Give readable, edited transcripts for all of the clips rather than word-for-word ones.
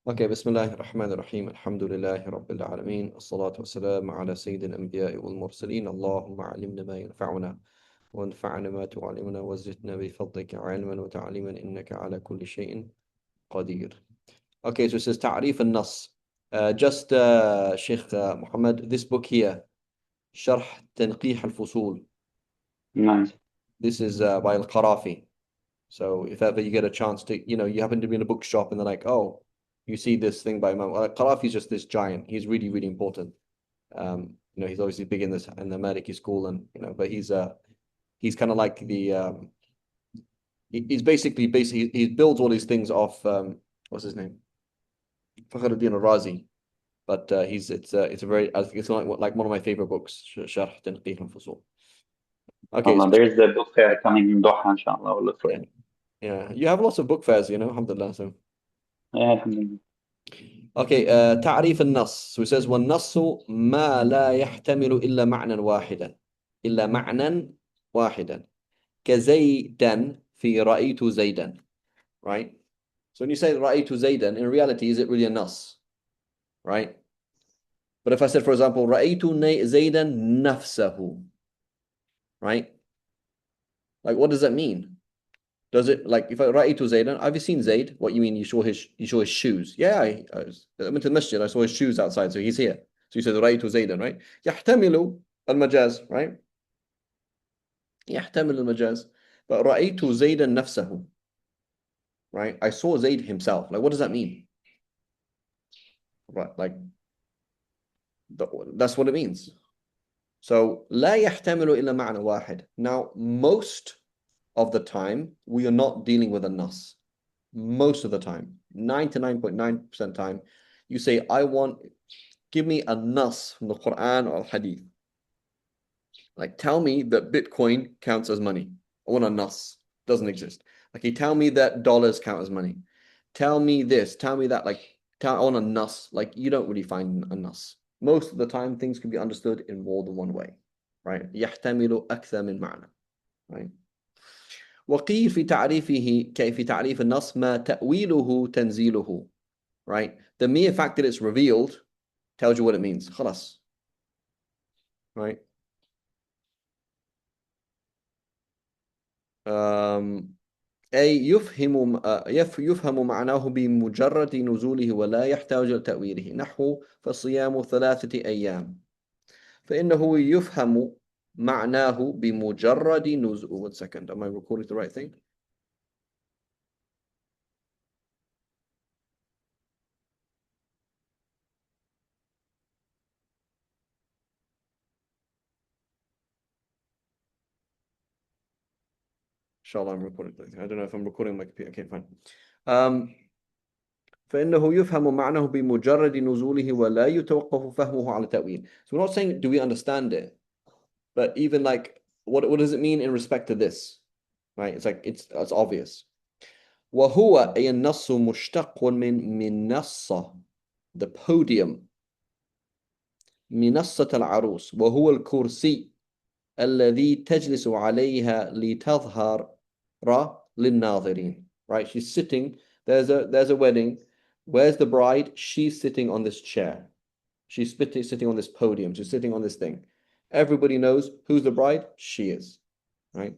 Okay, Bismillah ar-Rahman ar-Rahim. Alhamdulillahi Rabbil Alameen. As-salatu was-salam ala Sayyidil Anbiya'i wal-Mursaleen. Allahumma alimna ma yanfa'una wa anfa'na ma tu'allimuna wa zidna bi fadlika ilman wa ta'liman innaka ala kulli shay'in qadir. Okay, so it says Ta'rif al-Nas. Sheikh Muhammad, this book here, Sharh Tanqih al-Fusul. Nice. This is by al-Qarafi. So if ever you get a chance to, you happen to be in a bookshop and they're like, oh, you see this thing by Imam Qarafi is just this giant. He's really, really important. He's obviously big in the Maliki school, and but he's kind of like he's basically he builds all these things off what's his name? Fakhruddin al-Razi. But it's a very it's like one of my favorite books, Sharh Tanqih al-Fusul. Okay, Allah, there's the book fair coming in Doha, inshallah. We'll look for yeah, it. yeah. You have lots of book fairs, alhamdulillah. So Yeah, alhamdulillah. okay, تعريف النص. So it says والنص ما لا يحتمل إلا معنى واحدا إلا معنى واحدا كزيدا في رأيت زيدا, right? So when you say رأيت زيدا, in reality, is it really a nas, right? But if I said, for example, رأيت زيدا نفسه, right? Like, what does that mean? Does it, like, if I رأيت زيدا, have you seen Zayd? What you mean? You saw his shoes? Yeah, I went to the masjid. I saw his shoes outside, so he's here. So you said رأيت زيدا, right? يحتمل المجاز, right? يحتمل المجاز. But رأيت زيدا نفسه, right? I saw Zayd himself. Like, what does that mean? Right, like, that's what it means. So لا يحتمل إلا معنى واحد. Now, most of the time, we are not dealing with a nas. Most of the time, 99.9% time, you say, give me a nas from the Quran or Hadith. Like, tell me that Bitcoin counts as money. I want a nas. Doesn't exist. Okay, tell me that dollars count as money. Tell me this. Tell me that. I want a nas. Like, you don't really find a nas. Most of the time, things can be understood in more than one way, right? يحتمل أكثر من معنى, right? وقيل في تعريفه في تعريف النص ما تأويله تنزيله, right? The mere fact that it's revealed tells you what it means. خلاص, right? أي يفهم معناه بمجرد نزوله ولا يحتاج إلى تأويله نحو فالصيام 3 أيام فإنه يفهم معناه بمجرد نزول. One second, am I recording the right thing? Inshallah, I'm recording. I don't know if I'm recording my computer. Okay, fine. فإنه يفهم معناه بمجرد نزوله ولا يتوقف فهمه على تأويل. So we're not saying do we understand it, but even like what does it mean in respect to this, right? It's like it's obvious. وهو أي النص مشتق من منصة, the podium, منصة العروس, وهو الكرسي الذي تجلس عليها لتظهر للناظرين, right? She's sitting, there's a wedding. Where's the bride? She's sitting on this chair. She's sitting on this podium. She's sitting on this thing. Everybody knows who's the bride. She is, right?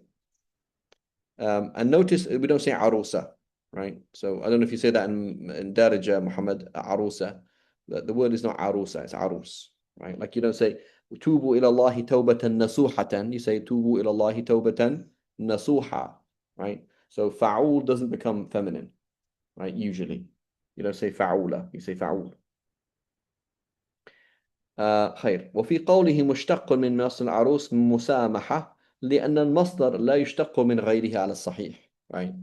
And notice we don't say arusa, right? So I don't know if you say that in Darija, Muhammad, arusa. The word is not arusa, it's arus, right? Like you don't say tubu ila Allahi tawbatan nasuhatan. You say tubu ila Allahi tawbatan nasuha, right? So fa'ul doesn't become feminine, right? Usually. You don't say fa'ula, you say fa'ul. خير. وفي قوله مشتق من مصدر العروس مسامحة لأن المصدر لا يشتق من غيره على الصحيح, right?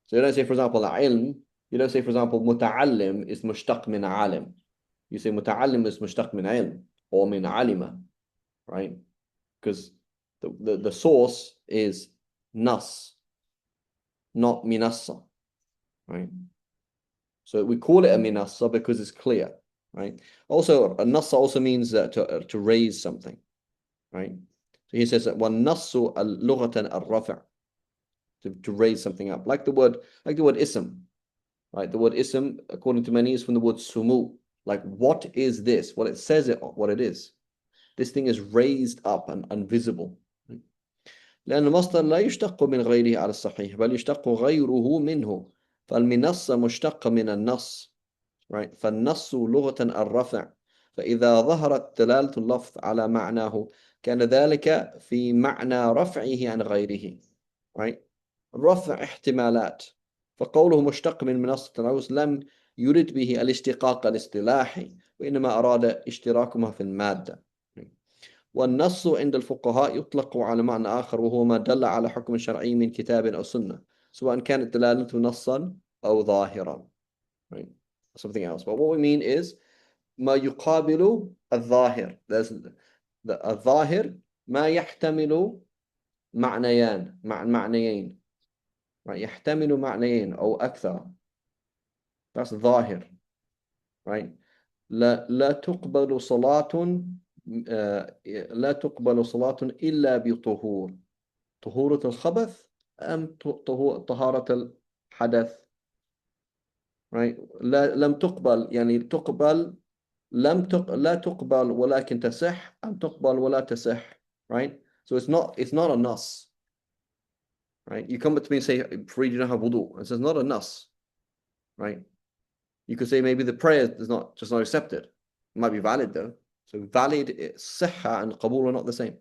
So you don't say, for example, ilm. You don't say, for example, متعلم is mushtaq min alim. You say متعلم is mushtaq min ilm or min alima, right? Because the source is nas, not minassa, right? So we call it a minassa because it's clear, right? Also, a nassa also means to raise something, right? So he says that one nassu al-lughatan al-rafa', to raise something up, like the word ism. right? The word ism, according to many, is from the word sumu. Like, what is this? What it says what it is. This thing is raised up and invisible. لأن المصدر لا يشتق من غيره على الصحيح بل يشتق غيره منه فالمنص مشتق من النص right فالنص لغة الرفع فإذا ظهرت دلالة اللفظ على معناه كان ذلك في معنى رفعه عن غيره right رفع احتمالات فقوله مشتق من منص التلوث لم يرد به الاشتقاق الاصطلاحي وإنما أراد اشتراكهما في المادة والنص عند الفقهاء يطلق على معنى آخر وهو ما دل على حكم شرعي من كتاب أو سنة سواء كانت دلالته نصا أو ظاهرا right? Something else. But what we mean is ما يقابل الظاهر. There's الظاهر ما يحتمل معنيين right? يحتمل معنيين أو أكثر. That's ظاهر right? لا تقبل صلاة لا تقبل صلاة إلا بطهور طهورة الخبث أم طهارة الحدث right لم تقبل يعني تقبل لا تقبل ولكن تصح أم تقبل ولا تصح right so it's not a nas right you come up to me and say Fareed you don't have wudu it says not a nas right you could say maybe the prayer is not just not accepted it might be valid though so valid صحة and qabul are not the same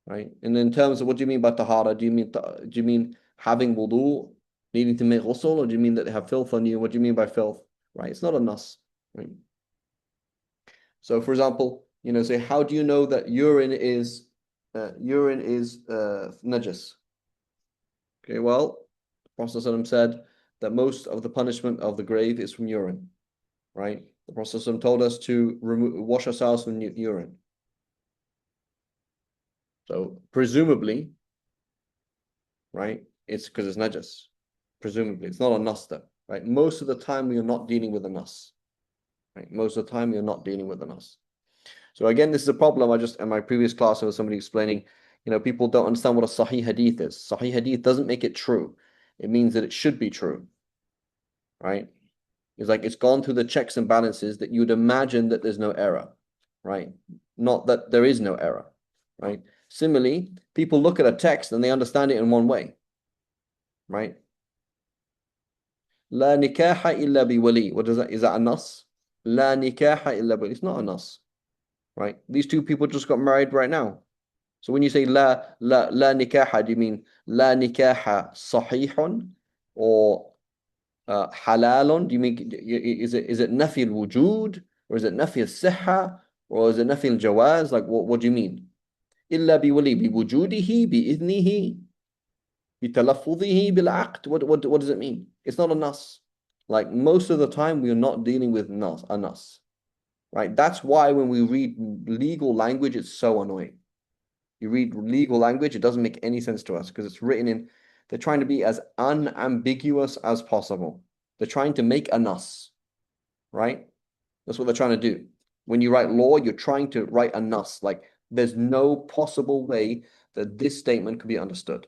right and in terms of what do you mean by tahara do you mean having wudu needing to make ghusl or do you mean that they have filth on you what do you mean by filth right it's not a nas right so for example say how do you know that urine is najis okay well the Prophet ﷺ said that most of the punishment of the grave is from urine right the Prophet ﷺ told us to wash ourselves from urine so presumably right it's because it's najis presumably it's not a nas though right most of the time we are not dealing with a nas right most of the time we are not dealing with a nas so again this is a problem I just in my previous class there was somebody explaining people don't understand what a sahih hadith is sahih hadith doesn't make it true it means that it should be true right it's like it's gone through the checks and balances that you would imagine that there's no error right not that there is no error right similarly people look at a text and they understand it in one way right لا نكاح إلا بولي what is that a nas لا نكاح إلا بولي it's not a nas right these two people just got married right now so when you say لا نكاح do you mean لا نكاح صحيح or حلال do you mean is it نفي الوجود or is it نفي الصحة or is it نفي الجواز like what do you mean إلا بولي بوجوده بإذنه بتلفظه بالعقد what does it mean it's not a nas like most of the time we are not dealing with a nas right that's why when we read legal language it's so annoying you read legal language it doesn't make any sense to us because it's written in they're trying to be as unambiguous as possible they're trying to make a nas right that's what they're trying to do when you write law you're trying to write a nas like there's no possible way that this statement could be understood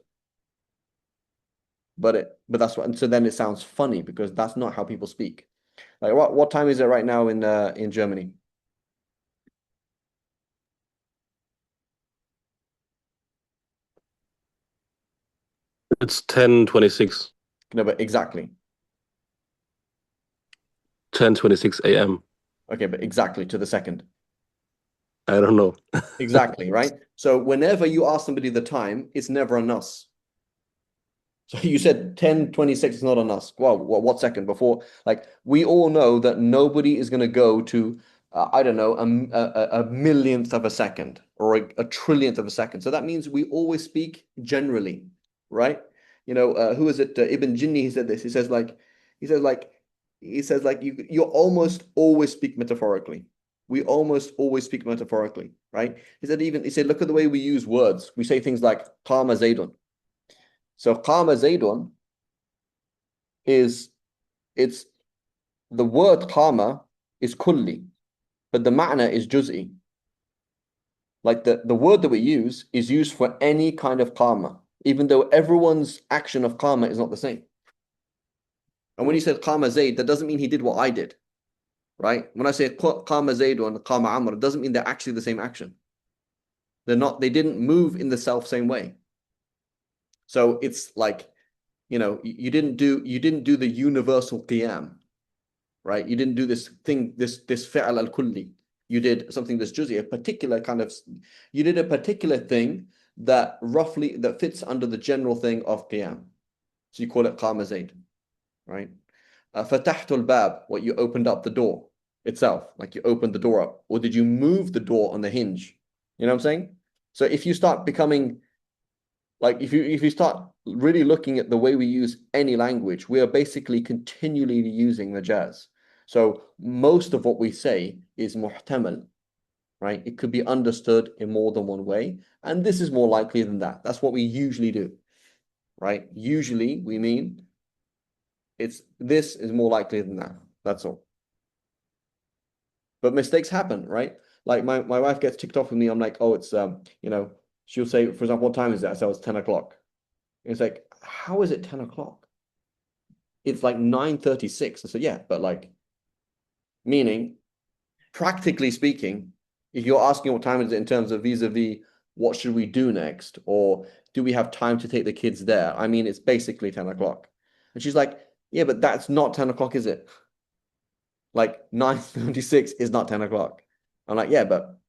but that's what and so then it sounds funny because that's not how people speak like what time is it right now in Germany It's 10:26. no but exactly 10:26 a.m. okay but exactly to the second I don't know. exactly right so whenever you ask somebody the time it's never a nas so you said 10:26 is not a nas well what second before like we all know that nobody is going to go to I don't know a millionth of a second or a trillionth of a second so that means we always speak generally right who is it Ibn Jinni he said this he says like you almost always speak metaphorically we almost always speak metaphorically right he said look at the way we use words we say things like qama zaydun so qama zaydun it's the word qama is kulli but the ma'na is juz'i like the word that we use is used for any kind of qama even though everyone's action of qama is not the same And when you said qama Zayd, that doesn't mean he did what I did, right? When I say qama Zayd and qama Amr, it doesn't mean they're actually the same action. They're not, they didn't move in the same way. So it's like, you didn't do the universal qiyam, right? You didn't do this thing, this fi'al al-kulli. You did something that's juzi, you did a particular thing that fits under the general thing of qiyam. So you call it qama Zayd, right? Fatahtul bab, what you opened up the door itself, like you opened the door up, or did you move the door on the hinge? You know what I'm saying? So if you start becoming like, if you start really looking at the way we use any language, we are basically continually using majaz. So most of what we say is muhtamal, right? It could be understood in more than one way, and this is more likely than that. That's what we usually do, right? Usually we mean this is more likely than that. That's all. But mistakes happen, right? Like my wife gets ticked off with me. I'm like, oh, it's she'll say, for example, what time is that? I say, it's 10 o'clock. It's like, how is it 10 o'clock? It's like 9:36. I said, yeah, but like, meaning, practically speaking, if you're asking what time is it in terms of vis-a-vis what should we do next, or do we have time to take the kids there? I mean, it's basically 10 o'clock. And she's like, yeah, but that's not 10 o'clock, is it? Like 9:36 is not 10 o'clock. I'm like, yeah, but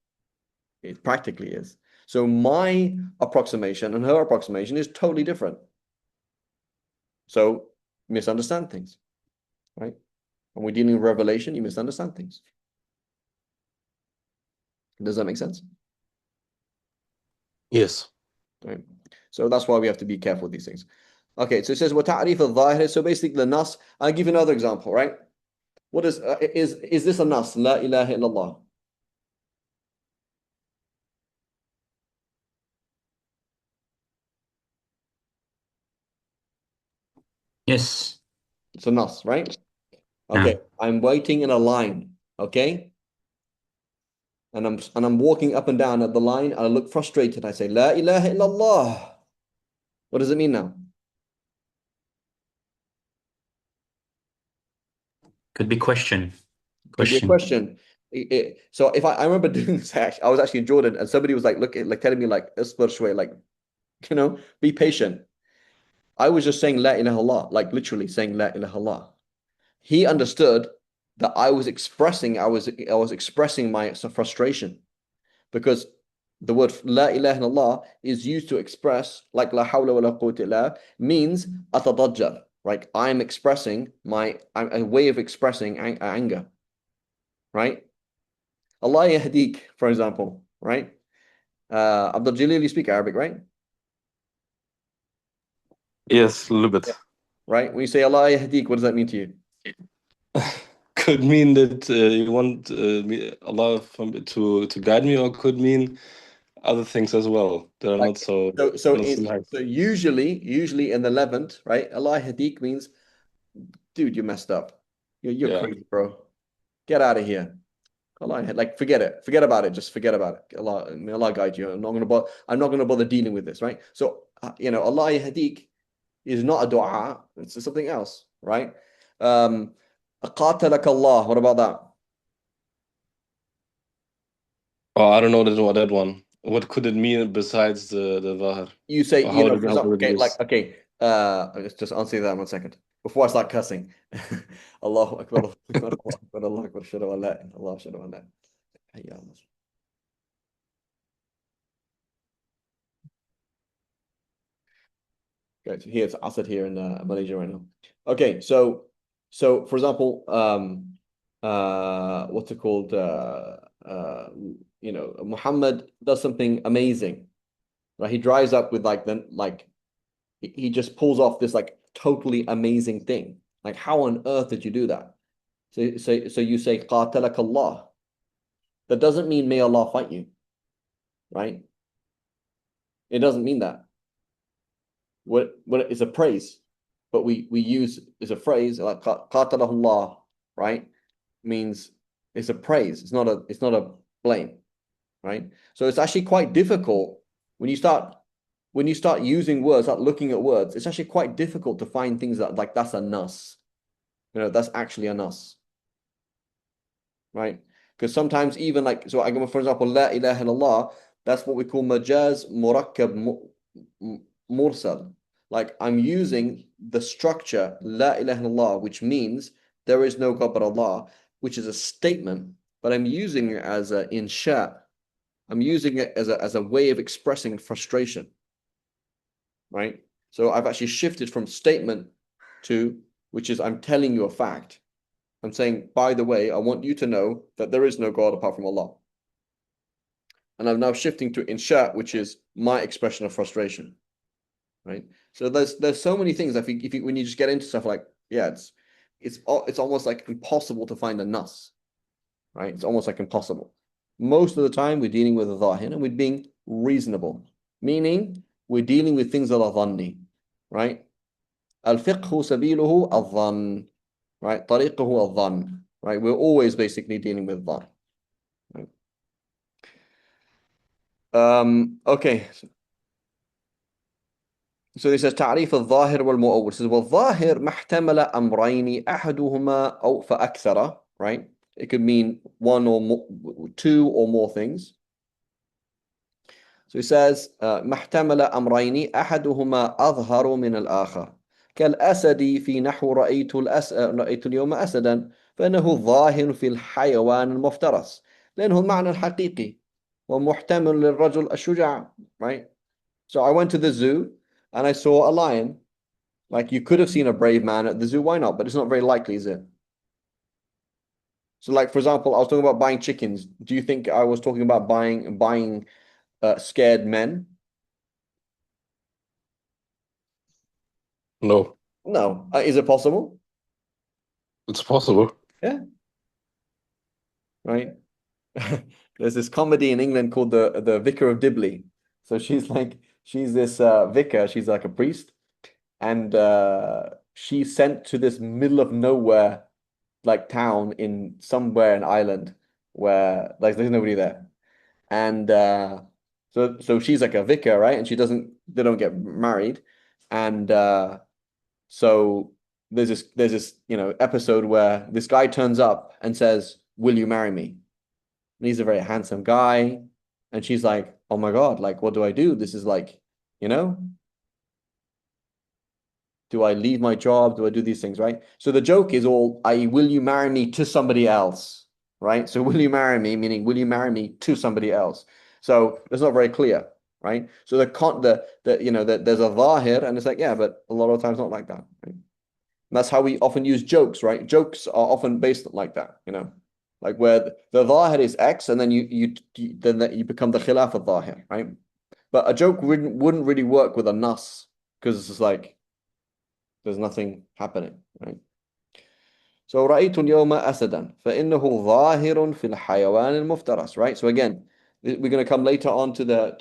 it practically is. So my approximation and her approximation is totally different. So misunderstand things, right? When we're dealing with revelation, you misunderstand things. Does that make sense? Yes. Right. So that's why we have to be careful with these things. Okay, so it says وَتَعْرِيفُ الظَّاهِرِ. So basically the nas, I'll give you another example, right? What is this a nas? La ilaha illallah. Yes. It's a nas, right? Okay, Yeah. I'm waiting in a line, okay? And I'm walking up and down at the line, and I look frustrated. I say, La ilaha illallah. What does it mean now? Could be question. Could be a question. So if I remember doing this, actually, I was actually in Jordan, and somebody was like telling me like, be patient. I was just saying La ilaha illallah, like literally saying La ilaha illallah. He understood that I was expressing my frustration, because the word La ilaha illallah is used to express, like La hawla wa la quwwata illa, means atadajjar, right? I'm expressing a way of expressing anger, right? Allah yahdik, for example, right? Abdul Jalil, you speak Arabic, right? Yes, a little bit. Right? When you say Allah yahdik, what does that mean to you? Could mean that you want Allah to guide me, or could mean other things as well that are not so nice. So usually in the Levant, right? Allah yahdik means, dude, you messed up. You're crazy, bro. Get out of here. Allah, like forget it. Forget about it. Just forget about it. May Allah guide you. I'm not gonna bother dealing with this, right? So Allah yahdik is not a dua, it's something else, right? Qatalak Allah. What about that? Oh, I don't know that one. What could it mean besides the Zahir? You say, Or for example, let's just answer that 1 second before I start cussing. Allahu Akbar, Allahu Akbar, Allahu Akbar, shadu an la ilaha illallah, shadu an la ilaha illallah. Okay, so here it's Asad here in Malaysia right now. Okay, so for example, what's it called? Muhammad does something amazing, right? He drives up with he just pulls off this like totally amazing thing. Like, how on earth did you do that? So you say qatalak Allah. That doesn't mean may Allah fight you, right? It doesn't mean that. What it's a praise, but we use is a phrase like qatalahu Allah, right? Means it's a praise. It's not a blame, right? So it's actually quite difficult when you start using words, like looking at words. It's actually quite difficult to find things that like that's a nas, that's actually a nas, right? Because sometimes even like, so I go, for example, la ilaha illallah, that's what we call majaz murakkab mursal. Like I'm using the structure la ilaha illallah, which means there is no God but Allah, which is a statement, but I'm using it as an insha. I'm using it as a way of expressing frustration, right? So I've actually shifted from statement to, which is I'm telling you a fact. I'm saying, by the way, I want you to know that there is no God apart from Allah. And I'm now shifting to insha, which is my expression of frustration, right? So there's so many things. I think if you, when you just get into stuff like, yeah, it's almost like impossible to find a nas, right? It's almost like impossible. Most of the time, we're dealing with a zahir and we're being reasonable, meaning we're dealing with things that are dhanni, right? Al-fiqhu sabiluhu al-dhann, right? Tariquhu al-dhann, right? We're always basically dealing with dhann, right? Okay. So he says تعريف الظاهر والمؤول. Says والظاهر ما احتمل أمرين أحدهما أو فأكثر, right? It could mean one or more, two or more things. So he says ما احتمل أمرين أحدهما أظهر من الآخر كالأسد في نحو رأيت اليوم أسدا فإنه ظاهر في الحيوان المفترس لأنه المعنى الحقيقي ومحتمل للرجل الشجاع, right? So I went to the zoo and I saw a lion. Like you could have seen a brave man at the zoo, why not? But it's not very likely, is it? So like, for example, I was talking about buying chickens. Do you think I was talking about buying scared men? No, No. Is it possible? it's possible. Yeah. Right. There's this comedy in England called the Vicar of Dibley. So she's this vicar, she's like a priest, and she's sent to this middle of nowhere like town in somewhere in Ireland where like there's nobody there. And so she's like a vicar, right? And they don't get married. And so there's this episode where this guy turns up and says, "Will you marry me?" And he's a very handsome guy. And she's like, "Oh my God, like what do I do? This is like, you know, do I leave my job? Do I do these things?" Right? So the joke is all, will you marry me to somebody else? Right? So will you marry me, meaning will you marry me to somebody else? So it's not very clear, right? So there's a zahir, and it's like, yeah, but a lot of times not like that. Right? And that's how we often use jokes, right? Jokes are often based like that, like where the zahir is X, and then you become the khilaf al zahir, right? But a joke wouldn't really work with a nas because it's just like there's nothing happening, right? So رأيت اليوم أسدا فإنه ظاهر في الحيوان المفترس, right? So again, we're going to come later on to the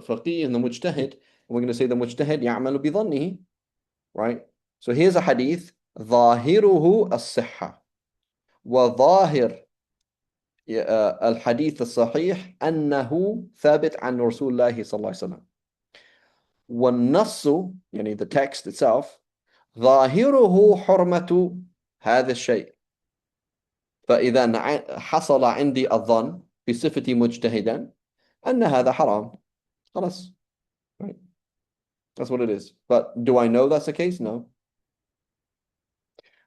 faqih and the mujtahid, and we're going to say the mujtahid يعمل بظنه, right? So here's a hadith, ظاهره الصحة وظاهر الحديث الصحيح أنه ثابت عن رسول الله صلى الله عليه وسلم. والنص يعني the text itself ظاهره حرمة هذا الشيء. فإذا حصل عندي الظن بصفتي مجتهدا أن هذا حرام. خلاص. Right. That's what it is. But do I know that's the case? No.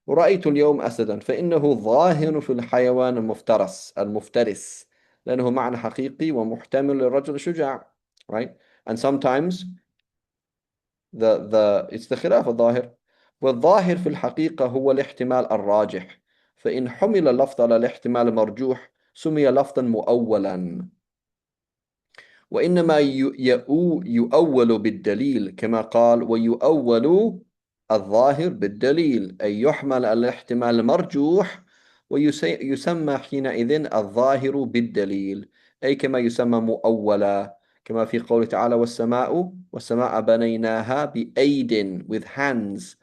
رأيت اليوم أسدا فإنه ظاهر في الحيوان المفترس لأنه معنى حقيقي ومحتمل للرجل الشجاع. Right? And sometimes it's the خلاف الظاهر. والظاهر في الحقيقة هو الاحتمال الراجح فإن حمل اللفظ على الاحتمال المرجوح سمي لفظا مؤولا وإنما يؤول بالدليل كما قال ويؤول الظاهر بالدليل أي يحمل على الاحتمال المرجوح ويسمى حينئذ الظاهر بالدليل أي كما يسمى مؤولا كما في قوله تعالى والسماء بنيناها بأيد with hands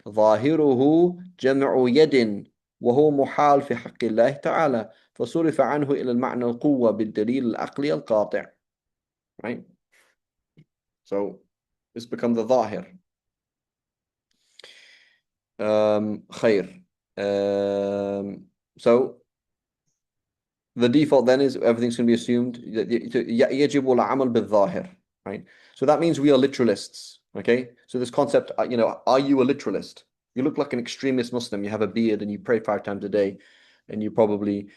ظاهره جمع يد وهو محال في حق الله تعالى فصرف عنه إلى المعنى القوة بالدليل العقلي القاطع. Right? So this becomes the ظاهر. خير. So the default then is everything's going to be assumed. يجب العمل بالظاهر, right? So that means we are literalists, okay? So this concept, are you a literalist? You look like an extremist Muslim. You have a beard and you pray 5 times a day, and you probably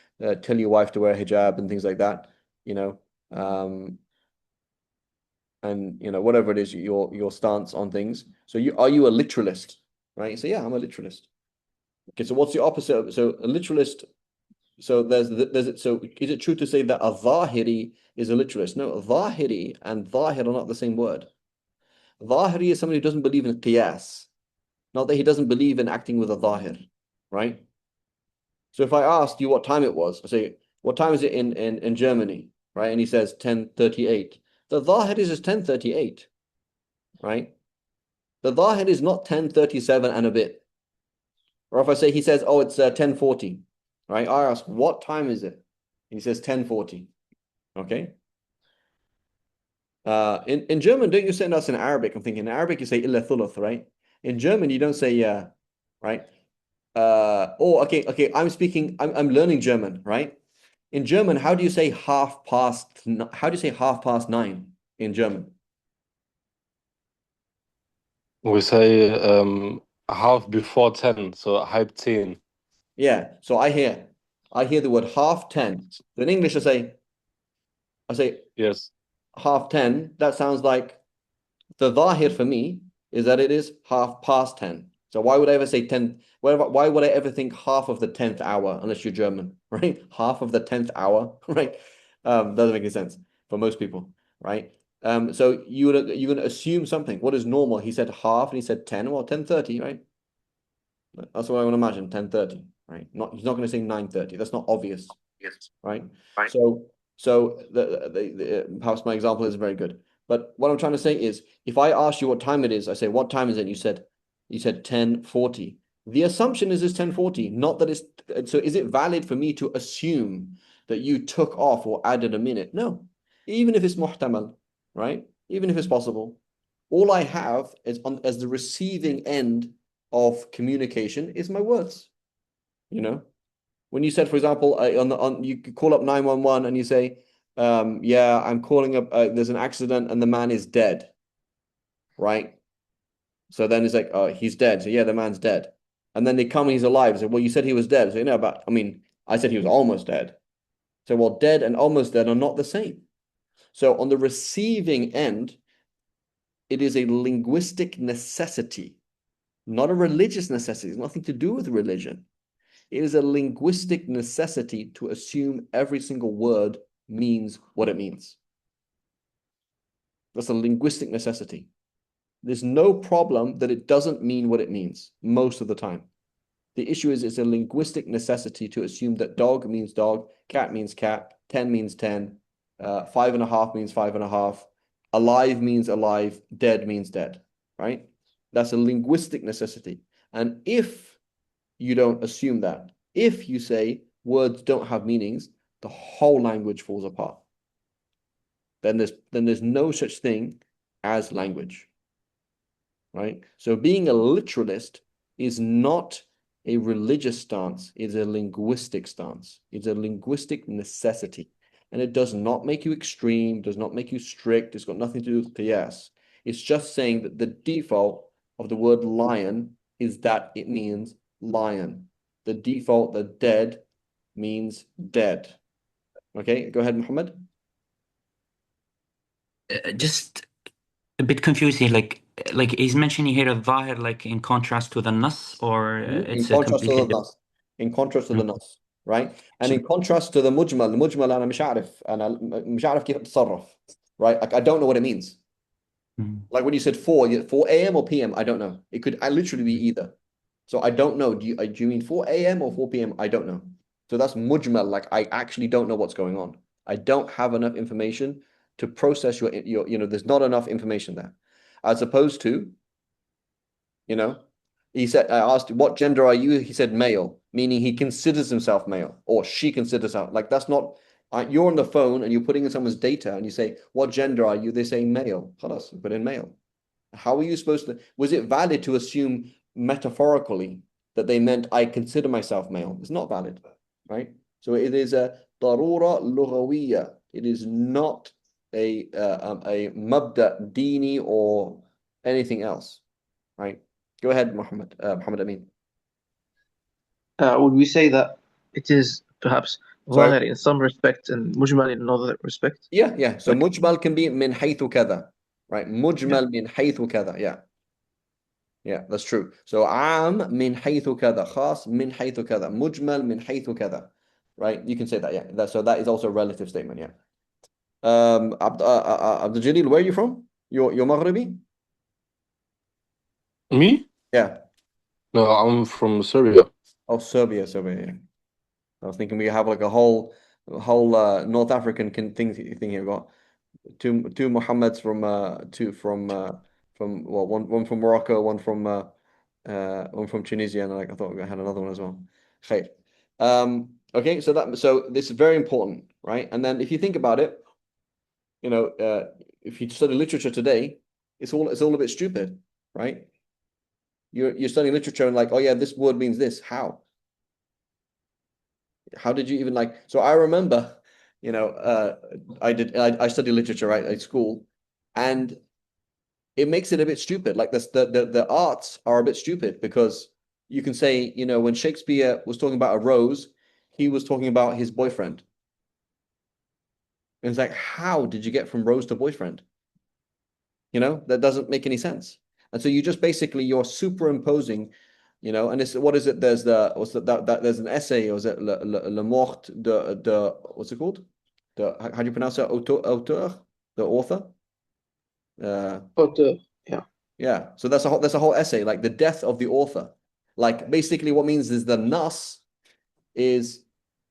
tell your wife to wear hijab and things like that, and whatever it is, your stance on things. So are you a literalist, right? You say, yeah, I'm a literalist. Okay, so what's the opposite? So a literalist. So so is it true to say that a zahiri is a literalist? No, zahiri and zahir are not the same word. Zahiri is somebody who doesn't believe in qiyas, not that he doesn't believe in acting with a zahir, right? So if I asked you what time it was, I say, what time is it in Germany, right? And he says 10:38. The zahir is 10:38, right? The zahir is not 10:37 and a bit. Or if he says, oh, it's 10:40, right? I ask, what time is it? He says 10:40. Okay. In German, don't you say that's in Arabic? I'm thinking in Arabic you say illa thuluth, right? In German you don't say yeah, right? Okay. I'm learning German, right? In German, how do you say how do you say 9:30 in German? We say half before 10, so halb 10. Yeah, so I hear the word 10:30. So in English I say Yes. 10:30. That sounds like the zahir for me is that it is 10:30. So why would I ever say 10? Why would I ever think half of the 10th hour unless you're German, right? Half of the 10th hour, right? Doesn't make any sense for most people, right? So you're going to assume something. What is normal? He said half and he said 10. Well, 10:30, right? That's what I want to imagine, 10:30, right? He's not going to say 9:30. That's not obvious, Yes. right? Right. So perhaps my example is very good. But what I'm trying to say is, if I ask you what time it is, I say, what time is it? And you said 10:40. The assumption is it's 10:40, not that it's. So is it valid for me to assume that you took off or added a minute? No. Even if it's muhtamal, right? Even if it's possible. All I have is as the receiving end of communication is my words. When you said, for example, you could call up 911 and you say, yeah, I'm calling up, there's an accident and the man is dead, right? So then it's like, oh, he's dead. So yeah, the man's dead. And then they come and he's alive. I say, well, you said he was dead. So, but I said he was almost dead. So, well, dead and almost dead are not the same. So on the receiving end, it is a linguistic necessity, not a religious necessity. It's nothing to do with religion. It is a linguistic necessity to assume every single word means what it means. That's a linguistic necessity. There's no problem that it doesn't mean what it means most of the time. The issue is it's a linguistic necessity to assume that dog means dog, cat means cat, 10 means 10, 5.5 means 5.5, alive means alive, dead means dead, right? That's a linguistic necessity. And if you don't assume that, if you say words don't have meanings, the whole language falls apart. Then there's no such thing as language, right? So being a literalist is not a religious stance, it's a linguistic stance. It's a linguistic necessity. And it does not make you extreme, does not make you strict. It's got nothing to do with qiyas. It's just saying that the default of the word lion is that it means lion. The default, the dead, means dead. Okay, go ahead, Muhammad. Just a bit confused here. Like he's mentioning here a zahir, like in contrast to the nas, or it's a completely different. In contrast to the nas, right? And in contrast to the mujmal أنا مش عارف كيف أتصرف, right? Like I don't know what it means. Like when you said 4 a.m. or p.m., I don't know. It could literally be either. So I don't know. Do you mean 4 a.m. or 4 p.m.? I don't know. So that's mujmal. Like I actually don't know what's going on. I don't have enough information to process your there's not enough information there. As opposed to, I asked, what gender are you? He said male, meaning he considers himself male or she considers herself. Like that's not, you're on the phone and you're putting in someone's data and you say, what gender are you? They say male. Khalas, put in male. How are you supposed to, was it valid to assume metaphorically that they meant I consider myself male. It's not valid, right? So it is a darura lughawiyya. It is not a mabda dini or anything else, right? Go ahead, Muhammad Amin. Would we say that it is perhaps Sorry? ظاهر in some respect and mujmal in another respect? Yeah. So Like, mujmal can be min haythu kada, right? Mujmal min haythu kada, yeah. Yeah, that's true. So am min haythu kada, khas min haythu kada, mujmal min haythu kada, right? You can say that, yeah. So that is also a relative statement, yeah. Abdul Jalil, where are you from? You're Maghribi? Me? Yeah. No, I'm from Serbia. Oh, Serbia, yeah. I was thinking we have like a whole North African thing here. We've got two Muhammads from well, one from Morocco, one from Tunisia, and like I thought we had another one as well. Khair. Okay, so this is very important, right? And then if you think about it, you know, if you study literature today, it's all a bit stupid, right? You're studying literature and like, oh yeah, this word means this. How? How did you even like? So I remember, you know, I studied literature right at school, and it makes it a bit stupid. Like the arts are a bit stupid because you can say, you know, when Shakespeare was talking about a rose, he was talking about his boyfriend. And it's like, how did you get from rose to boyfriend? You know, that doesn't make any sense. And so you just basically you're superimposing, you know, and it's what is it? There's there's an essay, or is it Le Mort de what's it called? How do you pronounce it? Auteur, the author. yeah. Yeah. So that's a whole essay, like the death of the author. Like basically, what means is the nas is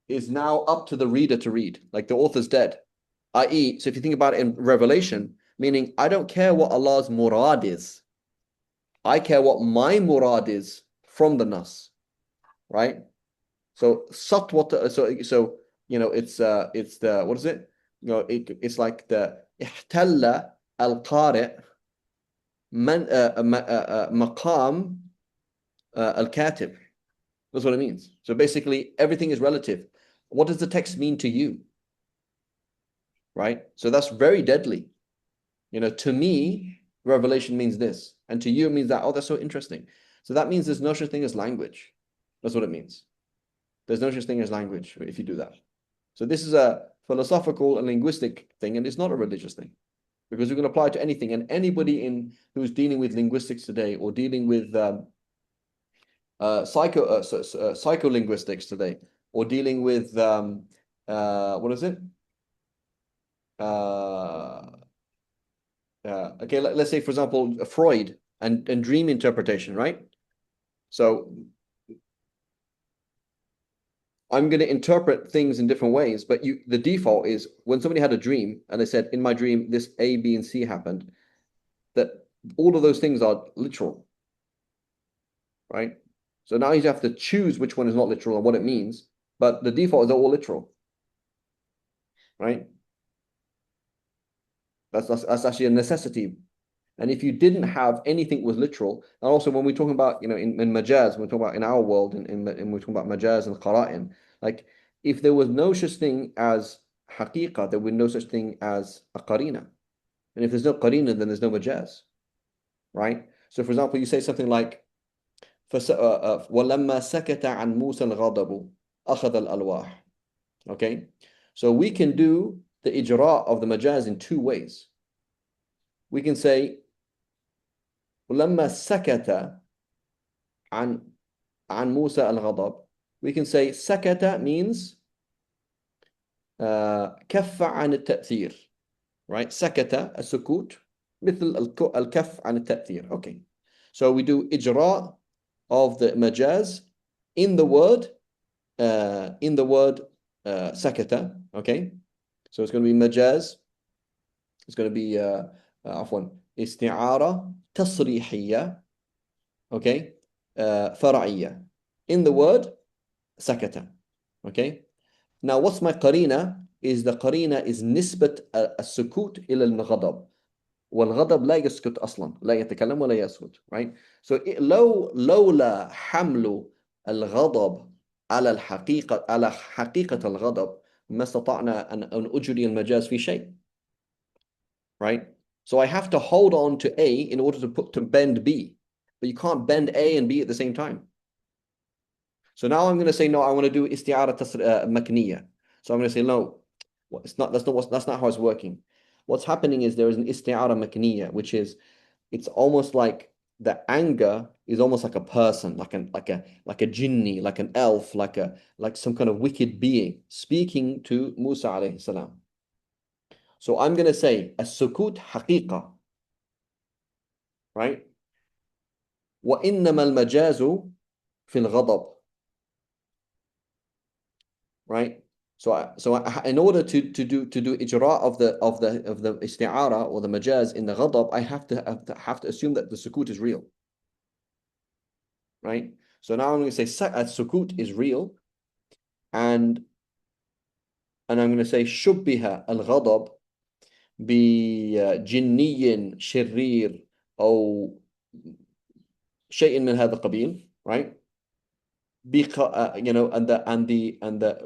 now up to the reader to read. Like the author's dead. I.e., so if you think about it in Revelation, meaning I don't care what Allah's murad is. I care what my murad is from the nas, right? So satwat. So you know it's the what is it? You know it's like the ihtalla al-qari' man maqam al-katib. That's what it means. So basically, everything is relative. What does the text mean to you? Right? So that's very deadly. You know, to me, revelation means this, and to you it means that. Oh, that's so interesting. So that means there's no such thing as language. That's what it means. There's no such thing as language if you do that. So this is a philosophical and linguistic thing, and it's not a religious thing, because you can apply it to anything. And anybody who's dealing with linguistics today, or dealing with psycholinguistics today, or dealing with what is it? Okay, let's say for example Freud and dream interpretation, right? So I'm going to interpret things in different ways, but the default is when somebody had a dream and they said, in my dream this A, B, and C happened, that all of those things are literal, right? So now you have to choose which one is not literal and what it means, but the default is they're all literal, right? That's actually a necessity. And if you didn't have anything was literal, and also when we're talking about, you know, in majaz, when we're talking about in our world, and we're talking about majaz and qara'in, like if there was no such thing as haqiqah, there would be no such thing as a qarina. And if there's no qarina, then there's no majaz, right? So for example, you say something like, وَلَمَّا سَكَتَ عَنْ مُوسَى الْغَضَبُ أَخَذَ الْأَلْوَاحِ. Okay? So we can do the ijra of the majaz in two ways. We can say ولما سكت عن موسى الغضب. We can say سكت means كف عن التأثير, right? سكت السكوت مثل الكف عن التأثير. Okay, so we do إجراء of the majaz in the word سكت. Okay, so it's going to be majaz. It's going to be عفوا استعارة تصريحية, okay, فرعية in the word سكت. Okay, now what's my قرينة is the قرينة is نسبة السكوت إلى الغضب, والغضب لا يسكت أصلا, لا يتكلم ولا يسكت, right? So لولا حمل الغضب على حقيقة الغضب ما استطعنا أن أجري المجاز في شيء. Right? So I have to hold on to A in order to bend B. But you can't bend A and B at the same time. So now I'm going to say, no, I want to do isti'ara makniya. So I'm going to say, no, it's not, that's not how it's working. What's happening is there is an isti'ara makniya, which is, it's almost like the anger is almost like a person, like a jinni, like an elf, like some kind of wicked being speaking to Musa alayhi salam. So I'm going to say as-sukut haqiqa, right? وإنما المجاز في الغضب. Right? So in order to do ijra of the isti'ara or the majaz in the ghadab, I have to assume that the sukut is real. Right? So now I'm going to say sukut is real, and I'm going to say shubbiha al-ghadab bi jinniyin shirrir أو شيء من هذا القبيل, right? and the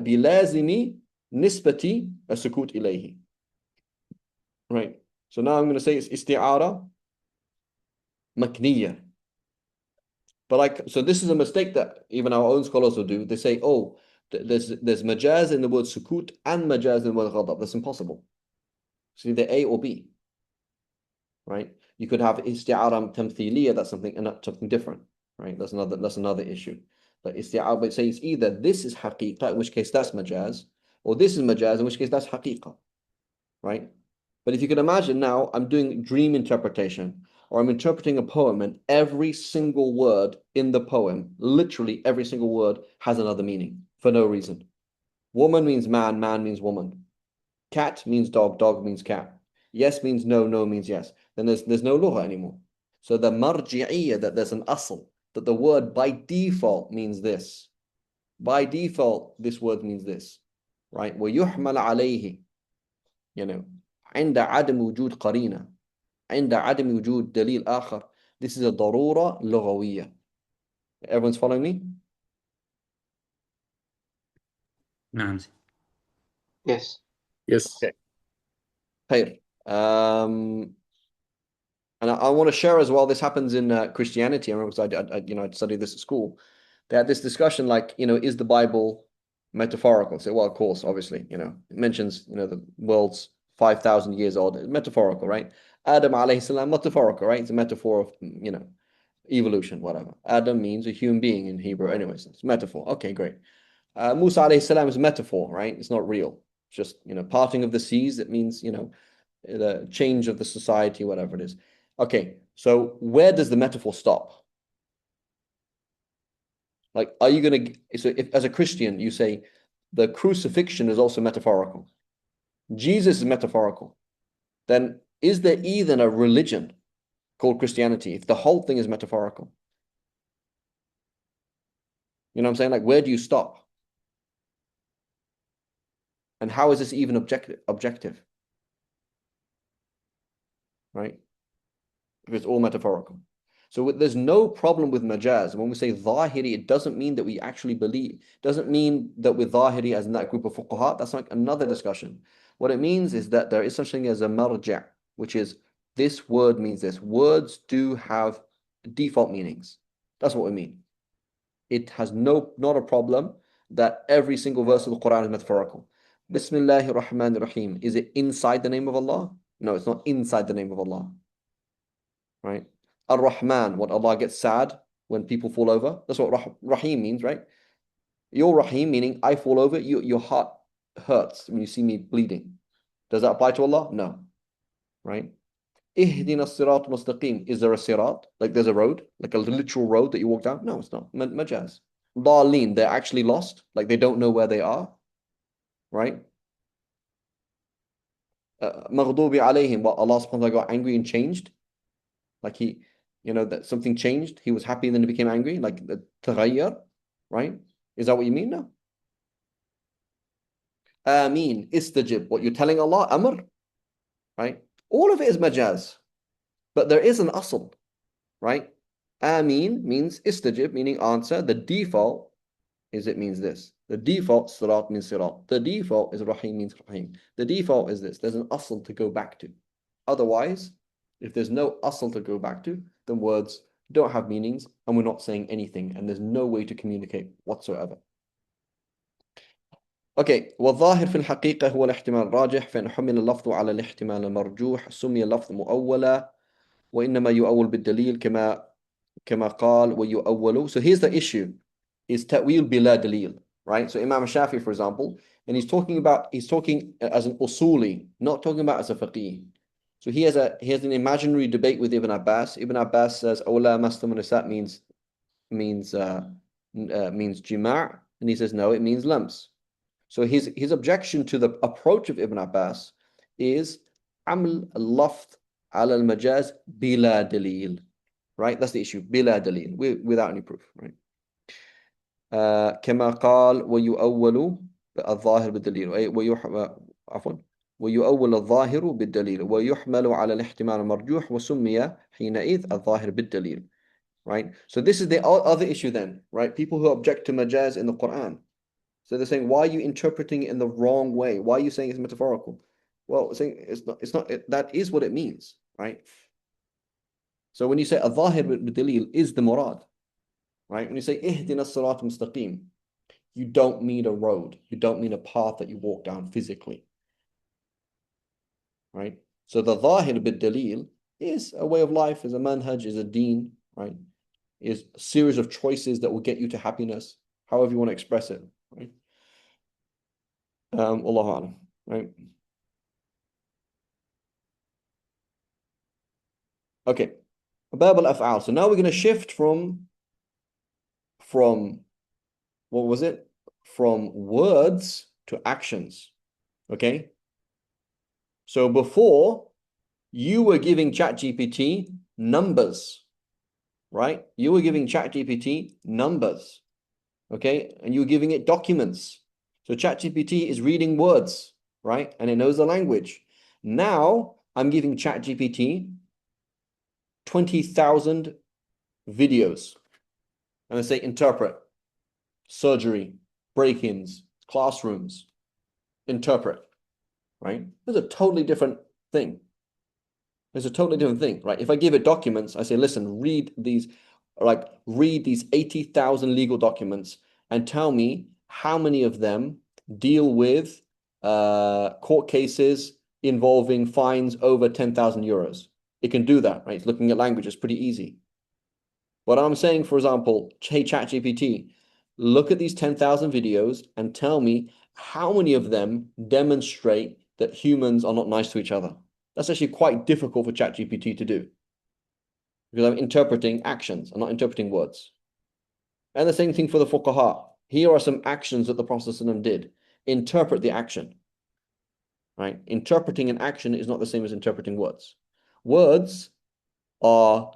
بلازم نسبة السكوت إليه. Right. So now I'm going to say it's isti'ara makniya. But so this is a mistake that even our own scholars will do. They say, oh, there's majaz in the word sukut and majaz in the word ghadab. That's impossible. It's either A or B. Right? You could have isti'ara tamthiliya, that's something different. Right? That's another issue. But isti'ara, but say it's either this is haqiqa, in which case that's majaz, or this is majaz, in which case that's haqiqa. Right? But if you can imagine now, I'm doing dream interpretation, or I'm interpreting a poem, and every single word in the poem, literally every single word, has another meaning for no reason. Woman means man, man means woman. Cat means dog, dog means cat. Yes means no, no means yes. Then there's no lugha anymore. So the marji'iyya, that there's an asl, that the word by default means this. By default, this word means this. Right? وَيُحْمَلَ عَلَيْهِ, عند عدم وجود قرينة، عند عدم وجود دليل آخر. This is a ضرورة لغوية. Everyone's following me? نعم. Yes. Yes. Okay. خير. And I want to share as well, this happens in Christianity. I remember I studied this at school. They had this discussion like, is the Bible metaphorical? So, well, of course, obviously, it mentions, the world's 5,000 years old. It's metaphorical, right? Adam alayhi salam, metaphorical, right? It's a metaphor of, evolution, whatever. Adam means a human being in Hebrew. Anyways, it's metaphor. Okay, great. Musa alayhi salam is a metaphor, right? It's not real. It's just, parting of the seas. It means, the change of the society, whatever it is. Okay, so where does the metaphor stop? Like, are you going to, so if as a Christian, you say the crucifixion is also metaphorical, Jesus is metaphorical, then is there even a religion called Christianity if the whole thing is metaphorical? You know what I'm saying? Like, where do you stop? And how is this even objective? Right? If it's all metaphorical. So there's no problem with majaz. When we say zahiri, it doesn't mean that we actually believe. It doesn't mean that we're zahiri as in that group of fuqaha. That's like another discussion. What it means is that there is something as a marja', which is this word means this. Words do have default meanings. That's what we mean. It has not a problem that every single verse of the Quran is metaphorical. Bismillahir Rahmanir Rahim. Is it inside the name of Allah? No, it's not inside the name of Allah. Right? Ar-Rahman, what Allah gets sad when people fall over. That's what Rahim means, right? Your Rahim, meaning I fall over, your heart hurts when you see me bleeding. Does that apply to Allah? No. Right? Ihdina as-sirat mustaqim. Is there a sirat? Like there's a road? Like a literal road that you walk down? No, it's not. Majaz. Dhalin, they're actually lost. Like they don't know where they are. Right? Maghdubi alayhim, what Allah subhanahu wa ta'ala got angry and changed. Like he, that something changed. He was happy and then he became angry. Like the taghayyar, right? Is that what you mean? No. Ameen, istajib. What you're telling Allah, amr, right? All of it is majaz. But there is an asl, right? Amin means istajib, meaning answer. The default is it means this. The default sirat means sirat. The default is rahim means rahim. The default is this. There's an asl to go back to. Otherwise, if there's no asl to go back to, then words don't have meanings and we're not saying anything and there's no way to communicate whatsoever. Okay, والظاهر في الحقيقة هو الاحتمال الراجح فإن حمل اللفظ على الاحتمال المرجوح سمي اللفظ مؤولا وإنما يؤول بالدليل كما قال ويؤول. So here's the issue, is ta'wil bila dalil, right? So Imam Shafi, for example, and he's talking as an usuli, not talking about as a faqih. So he has an imaginary debate with Ibn Abbas. Ibn Abbas says awla mastum nisat means jima', and he says no, it means lams. So his objection to the approach of Ibn Abbas is aml al-lafz ala al-majaz bila dalil, right? That's the issue, bila dalil, without any proof, right? كما قال ويؤول الظاهر بالدليل ويؤول الظاهر بالدليل ويحمل على الاحتمال المرجوح وسمي حينئذ الظاهر بالدليل, right? So this is the other issue then, right? People who object to majaz in the Quran. So they're saying, why are you interpreting it in the wrong way? Why are you saying it's metaphorical? Well, saying it's not that is what it means, right? So when you say al-Zahir bid-Dalil is the murad, right? When you say ihdina as-sirat mustaqim, you don't mean a road. You don't mean a path that you walk down physically, right? So the Zahir bid-Dalil is a way of life, is a manhaj, is a deen, right? Is a series of choices that will get you to happiness, however you want to express it, right? Allahu a'lam, right? Okay, Bab al-Af'al. So now we're going to shift from what was it? From words to actions. Okay. So before you were giving ChatGPT numbers, right? You were giving ChatGPT numbers. Okay. And you were giving it documents. So ChatGPT is reading words, right? And it knows the language. Now I'm giving ChatGPT 20,000 videos. And I say interpret, surgery, break-ins, classrooms, interpret, right? There's a totally different thing. There's a totally different thing, right? If I give it documents, I say, listen, read these 80,000 legal documents and tell me how many of them deal with court cases involving fines over 10,000 euros. It can do that, right? It's looking at language, it's pretty easy. But I'm saying, for example, hey, ChatGPT, look at these 10,000 videos and tell me how many of them demonstrate that humans are not nice to each other. That's actually quite difficult for ChatGPT to do because I'm interpreting actions, I'm not interpreting words. And the same thing for the fuqaha. Here are some actions that the Prophet ﷺ did. Interpret the action, right? Interpreting an action is not the same as interpreting words. Words are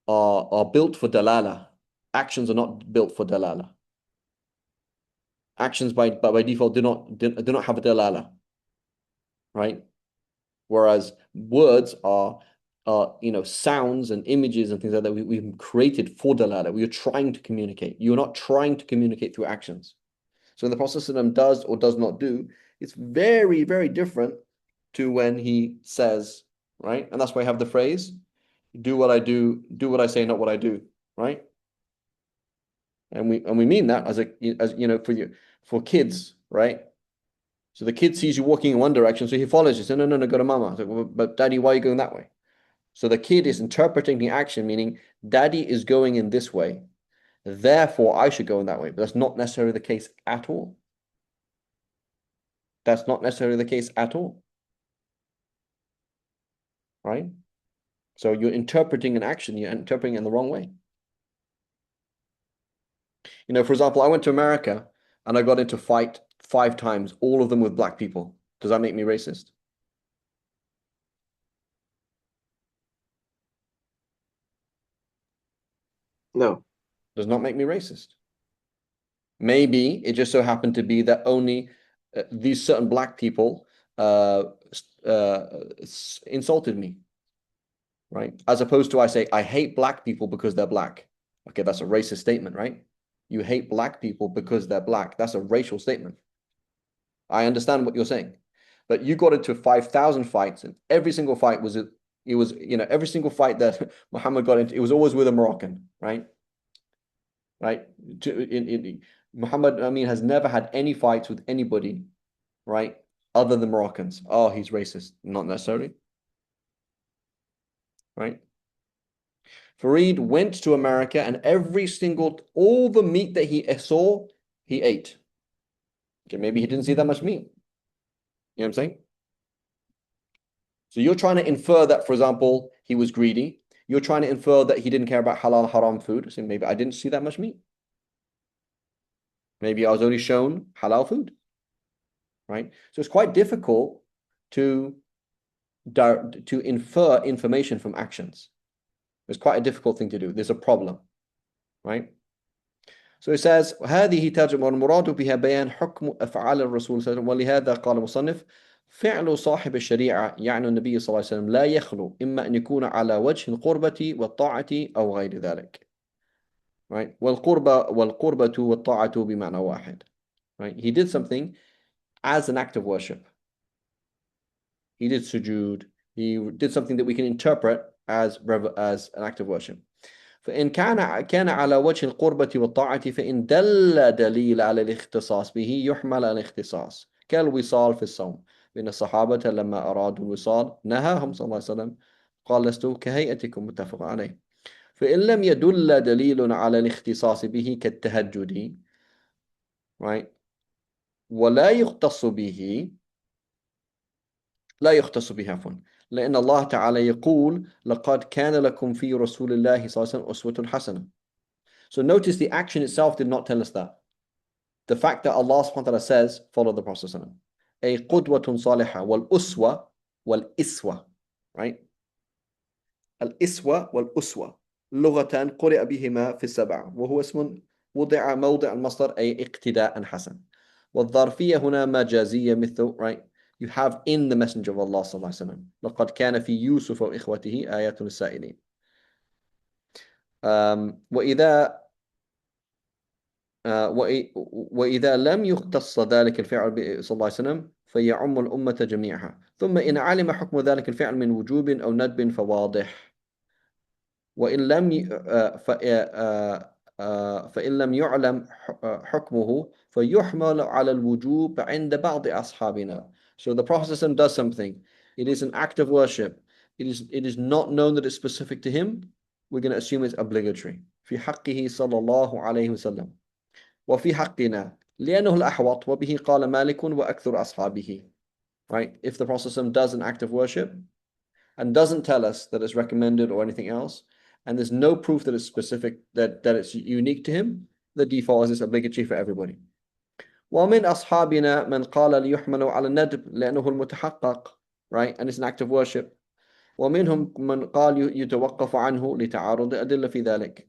built for dalala. Actions are not built for dalala. Actions by default do not have a dalala, right? Whereas words are sounds and images and things like that we've created for dalala. We are trying to communicate. You're not trying to communicate through actions. So when the Prophet ﷺ does or does not do, it's very, very different to when he says, right? And that's why I have the phrase, do what I do, do what I say, not what I do, right? And we mean that as for kids, right? So the kid sees you walking in one direction, so he follows you. Say, no, go to mama. Like, well, but daddy, why are you going that way? So the kid is interpreting the action, meaning daddy is going in this way. Therefore, I should go in that way. But that's not necessarily the case at all. That's not necessarily the case at all. Right? So you're interpreting an action, you're interpreting it in the wrong way. For example, I went to America and I got into fight 5 times, all of them with black people. Does that make me racist? No. Does not make me racist. Maybe it just so happened to be that only these certain black people insulted me, right? As opposed to I say, I hate black people because they're black. Okay, that's a racist statement, right? You hate black people because they're black. That's a racial statement. I understand what you're saying. But you got into 5,000 fights, and every single fight was, every single fight that Muhammad got into, it was always with a Moroccan, right? Right? Muhammad, I mean, has never had any fights with anybody, right? Other than Moroccans. Oh, he's racist. Not necessarily. Right? Farid went to America and all the meat that he saw, he ate. Okay, maybe he didn't see that much meat. You know what I'm saying? So you're trying to infer that, for example, he was greedy. You're trying to infer that he didn't care about halal, haram food. So maybe I didn't see that much meat. Maybe I was only shown halal food. Right? So it's quite difficult to infer information from actions. It's quite a difficult thing to do. There's a problem. Right? So it says هذه ترجمة والمراد بها بيان حكم أفعال الرسول صلى الله عليه وسلم ولهذا قال المصنف فعل صاحب الشريعة يعني النبي صلى الله عليه وسلم لا يخلو إما أن يكون على وجه القربة والطاعة أو غير ذلك. Right? والقربة والطاعة بمعنى واحد. Right? He did something as an act of worship. He did sujood. He did something that we can interpret as an act of worship. فإن كان على وجه القربة والطاعة فإن دليل على الاختصاص به يحمل على الاختصاص كالوصال في الصوم بين الصحابة لما أرادوا الوصال نهاهم صلى الله عليه وسلم قال لست كهيئتكم متفق عليه فإن لم يدل دليل على الاختصاص به كالتهجد right ولا يختص به لا يختص به عفوا لأن الله تعالى يقول لقد كان لكم في رسول الله صلى الله عليه وسلم أسوة حسنة. So notice the action itself did not tell us that. The fact that Allah subhanahu wa ta'ala says, follow the Prophet sallallahu alaihi wasallam. A qudwatun salihah wal uswa wal iswa. Right? Al iswa wal uswa. لغة قرئ بهما في السبع وهو اسم وضع موضع المصدر أي اقتداء حسن. والظرفية هنا مجازية مثل right? You have in the messenger of Allah صلى الله عليه وسلم لقد كان في يوسف وإخوته آيات للسائلين. وإذا لم يختص ذلك الفعل صلى الله عليه وسلم فيعم الأمة جميعها ثم إن علم حكم ذلك الفعل من وجوب أو ندب فواضح وإن لم فإن لم يعلم حكمه فيحمل على الوجوب عند بعض أصحابنا. So the Prophet does something. It is an act of worship. It is not known that it's specific to him. We're going to assume it's obligatory. في حقه صلى الله عليه وسلم. وفي حقنا لأنه الأحوط وبه قال مالك وأكثر أصحابه. Right? If the Prophet does an act of worship and doesn't tell us that it's recommended or anything else, and there's no proof that it's specific, that it's unique to him, the default is it's obligatory for everybody. ومن أصحابنا من قال ليحمل على الندب لأنه المتحقق, right? And it's an act of worship. ومنهم من قال يتوقف عنه لتعارض أدلة في ذلك.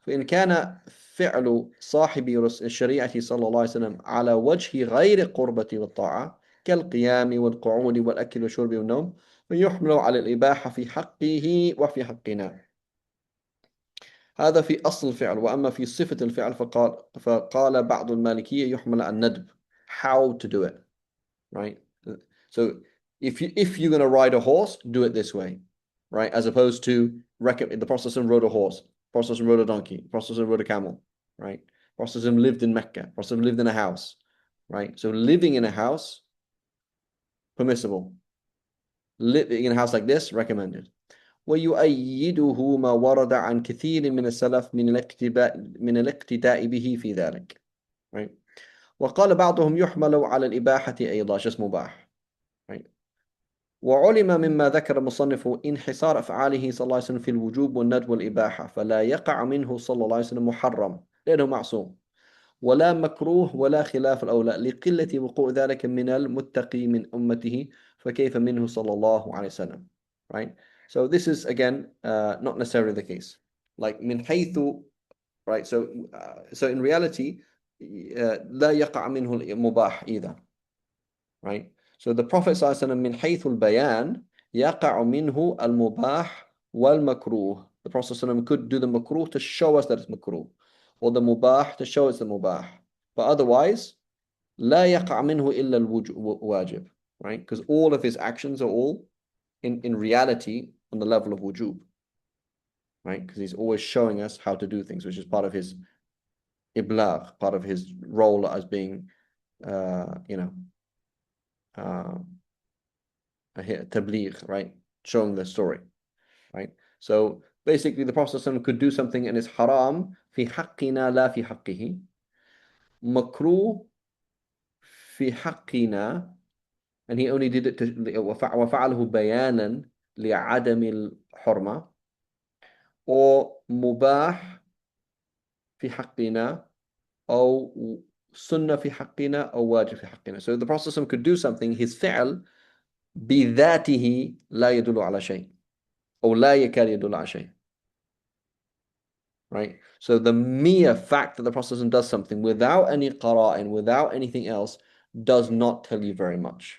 فإن كان فعل صاحب الشريعة صلى الله عليه وسلم على وجه غير قربة والطاعة كالقيام والقعود والأكل والشرب والنوم فيحمل على الإباحة في حقه وفي حقنا. هذا في أصل الفعل وأما في صفة الفعل فقال بعض المالكية يحمل على الندب. How to do it, right? So if you're going to ride a horse, do it this way, right? As opposed to the Prophet rode a horse, Prophet rode a donkey, Prophet rode a camel, right? Prophet lived in Mecca, Prophet lived in a house, right? So living in a house, permissible. Living in a house like this, recommended. ويؤيده ما ورد عن كثير من السلف من الاقتداء به في ذلك. Right? وقال بعضهم يحمل على الإباحة أيضا just مباح. Right? وعلم مما ذكر المصنف انحصار أفعاله صلى الله عليه وسلم في الوجوب والندب والإباحة فلا يقع منه صلى الله عليه وسلم محرم لأنه معصوم ولا مكروه ولا خلاف الأولى لقلة وقوع ذلك من المتقي من أمته فكيف منه صلى الله عليه وسلم. Right? So this is again not necessarily the case. Like من حيث, right? So in reality, لا يقع منه المباح either. Right? So the Prophet صلى الله عليه وسلم من حيث البيان يقع منه المباح wal-makruh. The Prophet ﷺ could do the makruh to show us that it's makruh, or the mubah to show it's the mubah. But otherwise, لا يقع منه إلا الواجب, right? Because all of his actions are all in reality on the level of wujub, right? Because he's always showing us how to do things, which is part of his iblagh, part of his role as being, tabligh, right? Showing the story, right? So basically, the Prophet ﷺ could do something and it's haram fi haqqina la fi haqqihi, makruh fi haqqina, and he only did it to وفعله بيانا لعدم الحرمة, or mubah fi haqqina, or sunnah fi haqqina, or wajib fi haqqina. So the Prophet ﷺ could do something, his fi'l بذاته لا يدل على شيء, or لا يكاد يدل على شيء. Right? So the mere fact that the Prophet ﷺ does something without any qara'in, without anything else, does not tell you very much.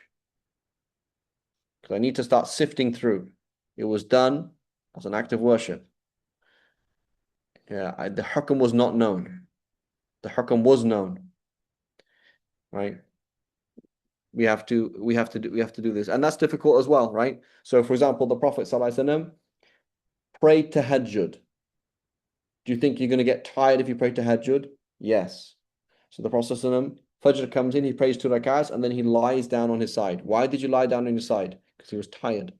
Because I need to start sifting through. It was done as an act of worship. The hukm was not known. The hukm was known. Right? We have to do this. And that's difficult as well, right? So for example, the Prophet ﷺ prayed tahajjud. Do you think you're going to get tired if you pray tahajjud? Yes. So the Prophet ﷺ, Fajr comes in, he prays 2 rak'ahs, and then he lies down on his side. Why did you lie down on your side? Because he was tired.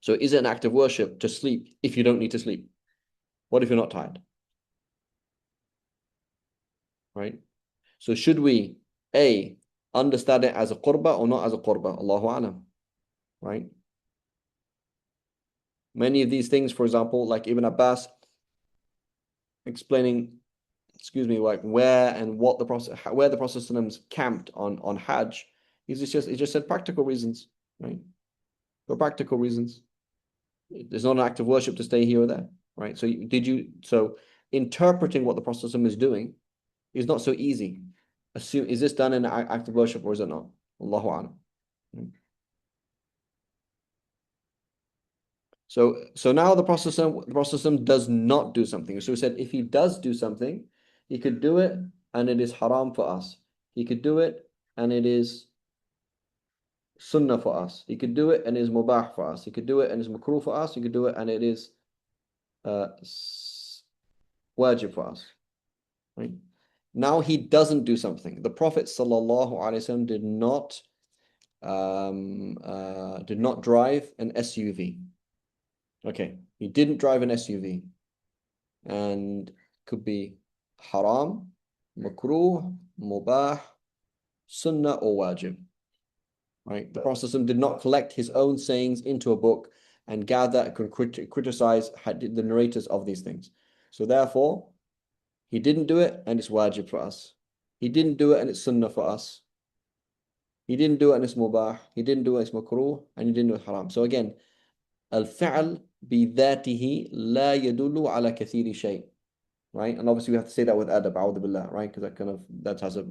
So is it an act of worship to sleep if you don't need to sleep? What if you're not tired? Right? So should we, A, understand it as a qurbah or not as a qurbah? Allahu a'lam. Right? Many of these things, for example, like Ibn Abbas explaining, like where and what the Prophet, where the Prophet camped on Hajj, he just said practical reasons, right? For practical reasons. There's not an act of worship to stay here or there, right? So interpreting what the Prophet is doing is not so easy. Is this done in an act of worship or is it not? Allahu a'lam. So now the Prophet does not do something. So we said if he does do something, he could do it and it is haram for us. He could do it and it is sunnah for us. He could do it and it is mubah for us. He could do it and it's makruh for us. He could do it and it is wajib for us. Right? Now he doesn't do something. The Prophet ﷺ did not drive an SUV. Okay, he didn't drive an SUV, and could be haram, makruh, mubah, sunnah, or wajib. Right? The Prophet ﷺ did not collect his own sayings into a book and gather and criticize the narrators of these things. So therefore, he didn't do it, and it's wajib for us. He didn't do it, and it's sunnah for us. He didn't do it, and it's mubah. He didn't do it, it's makruh, and he didn't do it haram. So again, al-fi'l بذاته لا يدل على كثير شيء, right? And obviously we have to say that with adab, a'udhu billah, right? Because that has a,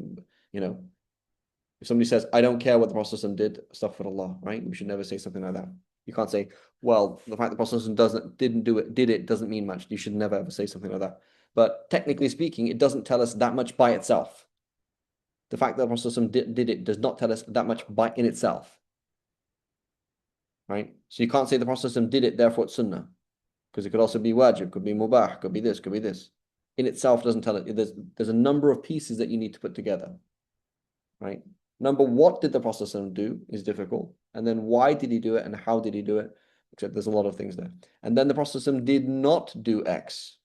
if somebody says, I don't care what the Prophet did, astaghfirullah, right? We should never say something like that. You can't say, well, the fact the Prophet did it doesn't mean much. You should never ever say something like that. But technically speaking, it doesn't tell us that much by itself. The fact that the Prophet did it does not tell us that much in itself. Right? So you can't say the Prophet did it, therefore it's sunnah. Because it could also be wajib, could be mubah, could be this, could be this. In itself doesn't tell it. There's a number of pieces that you need to put together. Right? Number, what did the Prophet do is difficult. And then why did he do it and how did he do it? Except there's a lot of things there. And then the Prophet did not do X.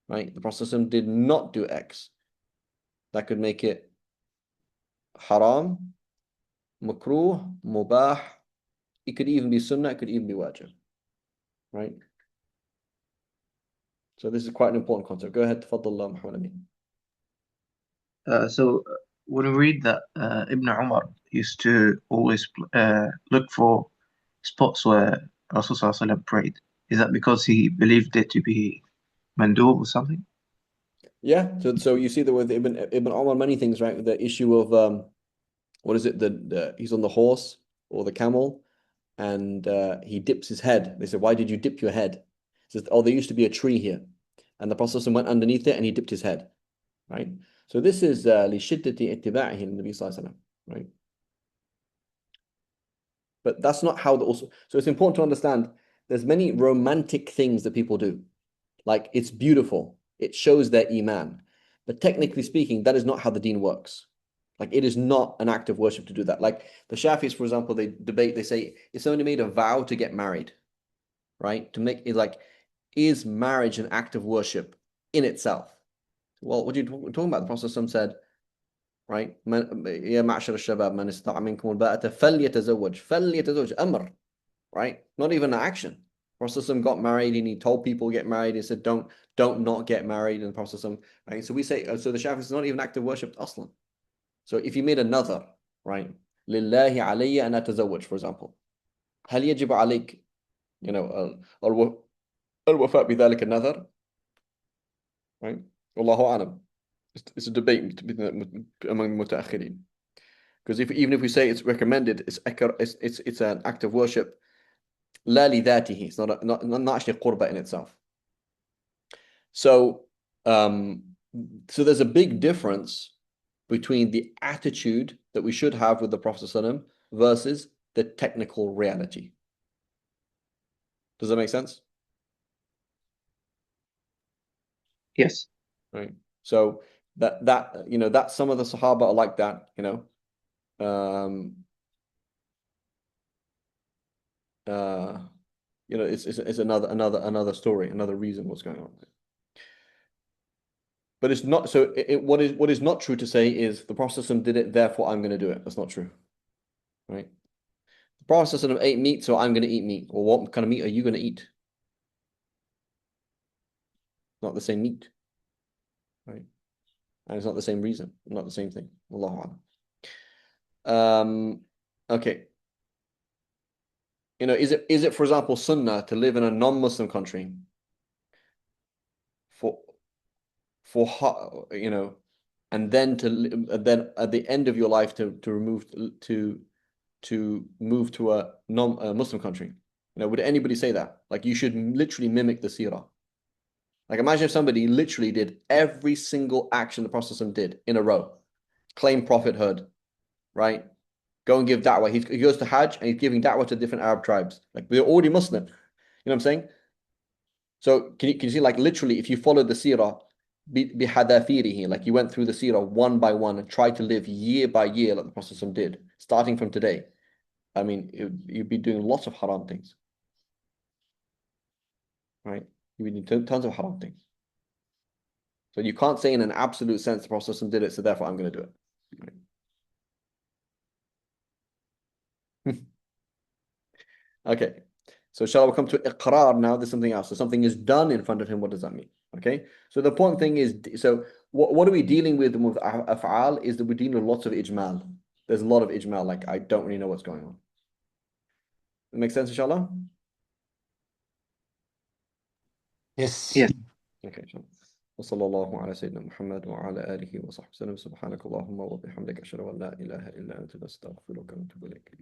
Right? The Prophet did not do X. That could make it haram, makruh, mubah. It could even be sunnah, it could even be wajib. Right? So this is quite an important concept. Go ahead, tafaddallah, Muhammad Amin. So when we read that Ibn Umar used to always look for spots where Rasulullah prayed, is that because he believed it to be mandub or something? Yeah, so you see that with Ibn Umar, many things, right? The issue of what is it? He's on the horse or the camel, and he dips his head. They said, why did you dip your head? He says, oh, there used to be a tree here. And the Prophet went underneath it and he dipped his head, right? So this is لِشِدَّةِ اتِّبَاعِهِ النبي صلى الله عليه وسلم, right? But that's not how so it's important to understand there's many romantic things that people do. Like it's beautiful. It shows their iman. But technically speaking, that is not how the deen works. Like it is not an act of worship to do that. Like the Shafis, for example, they debate, they say it's only made a vow to get married, right? To make it like, is marriage an act of worship in itself? Well, what are you talking about? The Prophet said, right? يا معشر الشباب من استطاع منكم الباءة فليتزوج أمر, right? Not even an action. Prophet got married and he told people to get married. He said, don't not get married. And Prophet, right? So we say, so the Shafi'i is not even an act of worship aslan. So if you made another, right? لله علي أن أتزوج, for example. هل يجب عليك, you know, الوفاء بذلك النذر? Right? والله أعلم. It's a debate among mutaakhirin. Because even if we say it's recommended, it's an act of worship. لا لذاته. It's not actually qurba in itself. So there's a big difference between the attitude that we should have with the Prophet ﷺ versus the technical reality. Does that make sense? Yes. Right. So that you know, that some of the Sahaba are like that, you know. You know, it's another story, another reason what's going on. But it's not so. What is not true to say is the Prophet ﷺ did it, therefore I'm going to do it. That's not true, right? The Prophet ﷺ ate meat, so I'm going to eat meat. Or what kind of meat are you going to eat? Not the same meat, right? And it's not the same reason, not the same thing. Allahu A'lam. Okay. You know, is it for example sunnah to live in a non-Muslim country for you know, and then then at the end of your life to move to a non-Muslim country? You know, would anybody say that? Like you should literally mimic the seerah. Like imagine if somebody literally did every single action the Prophet did in a row, claim prophethood, right? Go and give da'wah. He goes to Hajj and he's giving da'wah to different Arab tribes. Like they're already Muslim. You know what I'm saying? So can you see, like literally, if you followed the seerah, bihadafirihi, like you went through the seerah one by one and tried to live year by year like the Prophet did, starting from today. I mean, you'd be doing lots of haram things, right? You'd be doing tons of haram things. So you can't say in an absolute sense the Prophet did it, so therefore I'm going to do it. Right? Okay. So shall we come to iqrar now? There's something else. So something is done in front of him. What does that mean? Okay. So the important thing is, so what are we dealing with af'al is that we're dealing with lots of ijmal. There's a lot of ijmal. Like I don't really know what's going on. That makes sense, inshallah? Yes. Yes. Okay. وصلى الله على سيدنا محمد وعلى آله وصحبه وسلم سبحانك اللهم وبحمدك أشهد أن لا إله إلا أنت نستغفرك ونتوب إليك